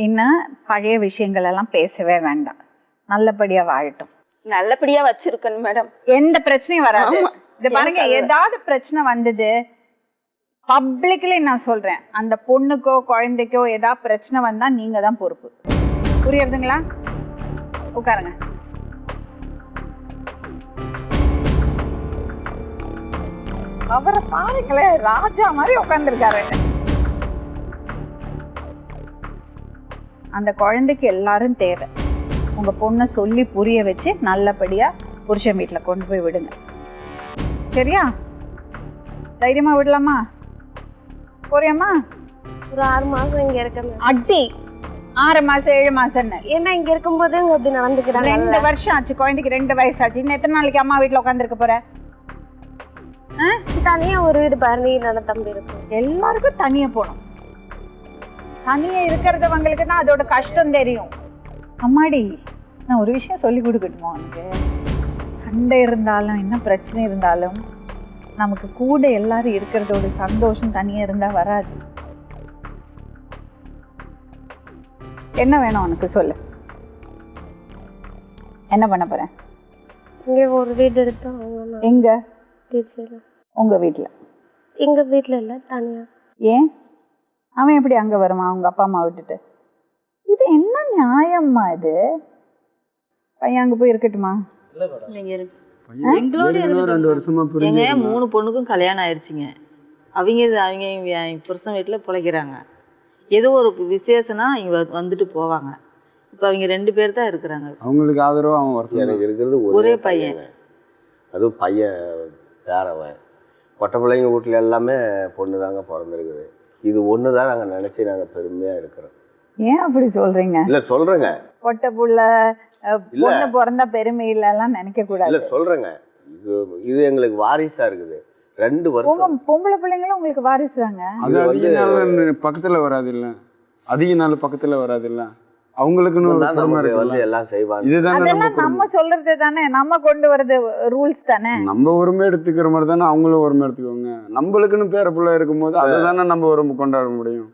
இன்னும் பழைய விஷயங்கள் எல்லாம் பேசவே வேண்டாம். நல்லபடியா வாழட்டும். நல்லபடியா வச்சிருக்கணும் மேடம். எந்த பிரச்சனையும் வராது. இது பாருங்க, ஏதாவது பிரச்சனை வந்தது பப்ளிக்ல நான் சொல்றேன், அந்த பொண்ணுக்கோ குழந்தைக்கோ ஏதாவது பிரச்சனை வந்தா நீங்க தான் பொறுப்பு. புரியுதுங்களா? உட்காருங்க. அவரை பாருங்களேன், ராஜா மாதிரி உட்கார்ந்துருக்காரு. அந்த குழந்தைக்கு எல்லாரும் தேவை. உங்க பொண்ணை சொல்லி புரிய வச்சு நல்லபடியா புருஷன் வீட்டில் கொண்டு போய் விடுங்க. சரியா? தைரியமா விடலாமா? போறியாமா? ஒரு 6 மாசம் இங்க இருக்கேன். அடி 6 மாசம் 7 மாசம்னு ஏன்னா இங்க இருக்கும்போது அப்படி நடந்துக்கிறாங்க. 2 வருஷம் ஆச்சு, குழந்தைக்கு 2 வயசாச்சு. இன்னும் எத்தனை நாளைக்கு அம்மா வீட்டில் உட்காந்துருக்க போற? தனியா ஒரு வீடு பாருங்க, நல்ல தம்பி இருக்கும். எல்லாருக்கும் தனியா போகணும். தனியா இருக்கிறதவங்களுக்கு தான் அதோட கஷ்டம் தெரியும். அம்மாடி, நான் ஒரு விஷயம் சொல்லி கொடுக்கட்டுமா உனக்கு? சண்டை இருந்தாலும் என்ன பிரச்சனை இருந்தாலும் நமக்கு கூட எல்லாரும் இருக்கிறதோட சந்தோஷம் தனியா இருந்தா வராது. என்ன வேணும் உனக்கு சொல்லு. என்ன பண்ண போறேன்? இங்க ஒரு வீடு எடுத்தோம். எங்க? திருச்சியில. உங்க வீட்டுல? எங்க வீட்டுல இல்ல, தனியா. ஏன் அவன் எப்படி அங்க வருவான் அவங்க அப்பா அம்மா விட்டுட்டு? இது என்ன நியாயம்மா இது? பையன் அங்க போய் இருக்கட்டுமா? எங்களோட 2 வருஷமா எங்க 3 பொண்ணுக்கும் கல்யாணம் ஆயிடுச்சுங்க. அவங்க புருஷன் வீட்டில் பிழைக்கிறாங்க. ஏதோ ஒரு விசேஷம்னா இங்கே வந்துட்டு போவாங்க. இப்போ அவங்க 2 பேர் தான் இருக்கிறாங்க. அவங்களுக்கு ஆதரவு அவன் வருஷம். எனக்கு இருக்கிறது ஒரே பையன். அதுவும் பையன் பேரவன். பொட்டை பிள்ளைங்க வீட்டில் எல்லாமே பொண்ணு தாங்க பிறந்திருக்குது. இது ஒன்று தான் நாங்கள் நினச்சி நாங்கள் பெருமையாக இருக்கிறோம். ஏன் அப்படி சொல்றீங்க? இல்லை சொல்கிறேங்க, பொட்டை புள்ள பொண்ணு பிறந்தா பெருமை இல்லைலாம் நினைக்க கூடாது. இல்லை சொல்கிறேங்க, இது எங்களுக்கு வாரிசாக இருக்குது. 2 வருஷம். பொம்பளை பிள்ளைங்களும் உங்களுக்கு வாரிசு தாங்க. அது அதிக நாள் பக்கத்தில் வராது இல்லை, அதிக நாள் பக்கத்தில் வராது இல்லை, அவங்களுக்குன்னு வந்து எல்லாம் செய்வாங்க. இதுதான் அதெல்லாம் நம்ம சொல்றது தானே, நம்ம கொண்டு வரது ரூல்ஸ் தானே. நம்ம உரிமை எடுத்துக்கிற மாதிரி தானே அவங்களும் உரிமை எடுத்துக்குவாங்க. நம்மளுக்குன்னு பேர பிள்ளை இருக்கும்போது அதை தானே நம்ம உரிமை கொண்டாட முடியும்.